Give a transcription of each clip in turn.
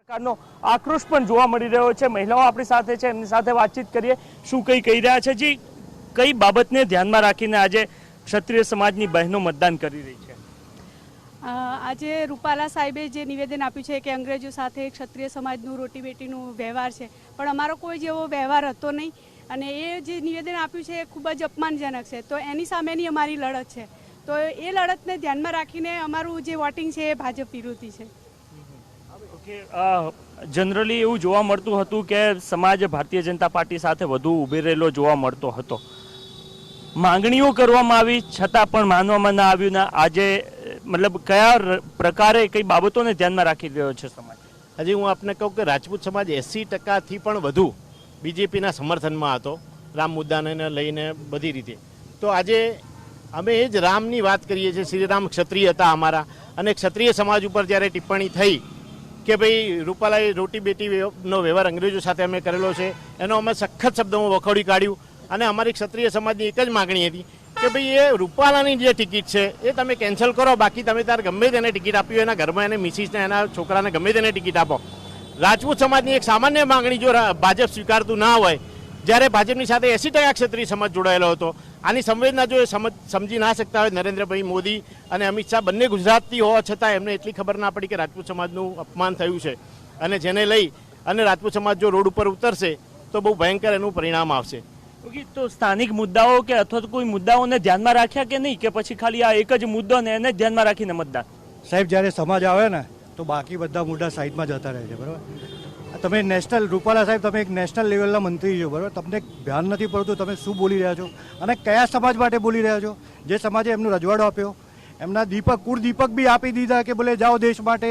પ્રકારનો આક્રોશ પણ જોવા મળી રહ્યો છે। મહિલાઓ આપણી સાથે છે, એમની સાથે વાતચીત કરીએ, શું કઈ કહી રહ્યા છે। જી, કઈ બાબતને ધ્યાનમાં રાખીને આજે ક્ષત્રિય સમાજની બહેનો મતદાન કરી રહી છે? આજે રૂપાલા સાહેબે જે નિવેદન આપ્યું છે કે અંગ્રેજો સાથે ક્ષત્રિય સમાજનું રોટી બેટીનું વ્યવહાર છે, પણ અમારો કોઈ જેવો વ્યવહાર હતો નહીં અને એ જે નિવેદન આપ્યું છે એ ખૂબ જ અપમાનજનક છે। તો એની સામેની અમારી લડત છે, તો એ લડતને ધ્યાનમાં રાખીને અમારું જે વોટિંગ છે એ ભાજપ વિરોધી છે। જનરલી એવું જોવા મળતું હતું કે સમાજ ભારતીય જનતા પાર્ટી સાથે વધુ ઉભી રહેલો જોવા મળતો હતો, માંગણીઓ કરવામાં આવી છતાં પણ માનવામાં ના આવ્યું ના। આજે મતલબ કયા પ્રકારે કઈ બાબતોને ધ્યાનમાં રાખી રહ્યો છે સમાજ? હજી હું આપને કહું કે રાજપૂત સમાજ 80%થી પણ વધુ બીજેપીના સમર્થનમાં હતો, રામ મુદ્દાને લઈને બધી રીતે। તો આજે અમે એ જ રામની વાત કરીએ છીએ, શ્રીરામ ક્ષત્રિય હતા અમારા, અને ક્ષત્રિય સમાજ ઉપર જ્યારે ટિપ્પણી થઈ કે ભાઈ રૂપાલાએ રોટી બેટીનો વ્યવહાર અંગ્રેજો સાથે અમે કરેલો છે, એનો અમે સખત શબ્દોમાં વખોડી કાઢ્યું। અને અમારી ક્ષત્રિય સમાજની એક જ માગણી હતી કે ભાઈ એ રૂપાલાની જે ટિકિટ છે એ તમે કેન્સલ કરો, બાકી તમે તાર ગમે તેને ટિકિટ આપી, એના ઘરમાં એને મિસિસને એના છોકરાને ગમે તેને ટિકિટ આપો। રાજપૂત સમાજની એક સામાન્ય માગણી જો ભાજપ સ્વીકારતું ના હોય, જ્યારે ભાજપની સાથે 80% ક્ષત્રિય સમાજ જોડાયેલો હતો, આની સંવેદના જો એ સમજી ના શકતા હોય નરેન્દ્રભાઈ મોદી અને અમિત શાહ બંને ગુજરાતી હોવા છતાં એમને એટલી ખબર ના પડી કે રાજપૂત સમાજનું અપમાન થયું છે, અને જેને લઈ અને રાજપૂત સમાજ જો રોડ ઉપર ઉતરશે તો બહુ ભયંકર એનું પરિણામ આવશે। તો સ્થાનિક મુદ્દાઓ કે અથવા તો કોઈ મુદ્દાઓને ધ્યાનમાં રાખ્યા કે નહીં, કે પછી ખાલી આ એક જ મુદ્દો ને એને ધ્યાનમાં રાખીને મતદાન? સાહેબ, જ્યારે સમાજ આવે ને તો બાકી બધા મુદ્દા સાઈડમાં જતા રહે છે, બરાબર? તમે નેશનલ રૂપાલા સાહેબ, તમે એક નેશનલ લેવલના મંત્રી છો, બરાબર? તમને ધ્યાન નથી પડતું તમે શું બોલી રહ્યા છો અને કયા સમાજ માટે બોલી રહ્યા છો? જે સમાજે એમનો રજવાડો આપ્યો, એમના દીપક કુળદીપક બી આપી દીધા કે બોલે જાઓ દેશ માટે,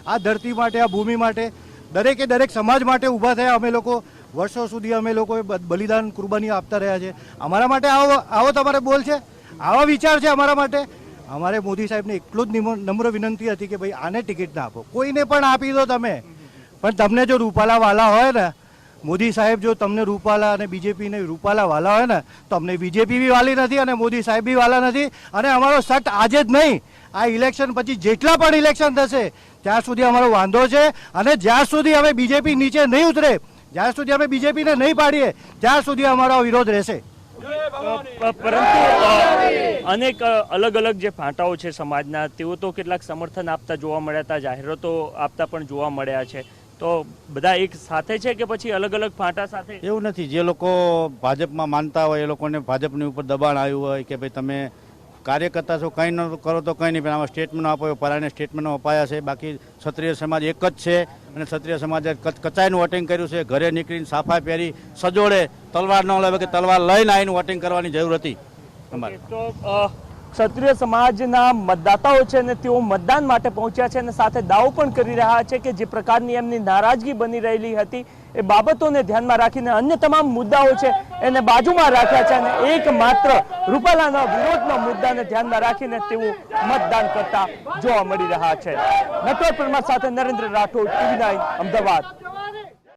આ ધરતી માટે, આ ભૂમિ માટે, દરેકે દરેક સમાજ માટે ઊભા થયા। અમે લોકો વર્ષો સુધી અમે લોકોએ બલિદાન કુરબાની આપતા રહ્યા છે। અમારા માટે આવો તમારે બોલ છે, આવા વિચાર છે અમારા માટે? અમારે મોદી સાહેબને એટલું જ નમ્ર વિનંતી હતી કે ભાઈ આને ટિકિટ ના આપો, કોઈને પણ આપી દો તમે, પણ તમને જો રૂપાલા વાલા હોય ને, મોદી સાહેબ જો તમને રૂપાલા અને બીજેપીને રૂપાલા વાલા હોય ને, તો અમને બીજેપી બી વાલી નથી અને મોદી સાહેબ બી વાલા નથી। અને અમારો સટ આજે જ નહીં, આ ઇલેક્શન પછી જેટલા પણ ઇલેક્શન થશે ત્યાં સુધી અમારો વાંધો છે, અને જ્યાં સુધી અમે બીજેપી નીચે નહીં ઉતરે, જ્યાં સુધી અમે બીજેપીને નહીં પાડીએ ત્યાં સુધી અમારો વિરોધ રહેશે। પરંતુ અનેક અલગ અલગ જે ફાંટાઓ છે સમાજના, તેઓ તો કેટલાક સમર્થન આપતા જોવા મળ્યા હતા, જાહેરાતો આપતા પણ જોવા મળ્યા છે। તો બધા એક સાથે છે કે પછી અલગ અલગ ફાંટા સાથે? એવું નથી, જે લોકો ભાજપમાં માનતા હોય એ લોકોને ભાજપની ઉપર દબાણ આવ્યું હોય કે ભાઈ તમે કાર્યકર્તા છો, કંઈ ન કરો તો કંઈ નહીં, પણ આમાં સ્ટેટમેન્ટ આપ્યો, પરાયને સ્ટેટમેન્ટો અપાયા છે। બાકી ક્ષત્રિય સમાજ એક જ છે, અને ક્ષત્રિય સમાજે કચાઈનું વોટિંગ કર્યું છે। ઘરે નીકળીને સાફા પહેરી સજોડે, તલવાર ન લેવા કે તલવાર લઈને આવીને વોટિંગ કરવાની જરૂર હતી અમારે। તો ક્ષત્રિય સમાજના મતદાતાઓ છે ને તેઓ મતદાન માટે પહોંચ્યા છે અને સાથે દાવો પણ કરી રહ્યા છે કે જે પ્રકારની એમની નારાજગી બની રહેલી હતી એ બાબતોને ધ્યાનમાં રાખીને અન્ય તમામ મુદ્દાઓ છે એને બાજુમાં રાખ્યા છે અને એક માત્ર રૂપાલાના વિરોધના મુદ્દાને ધ્યાનમાં રાખીને તેઓ મતદાન કરતા જોવા મળી રહ્યા છે। નટવર પરમાર સાથે નરેન્દ્ર રાઠોડ, TV9 અમદાવાદ।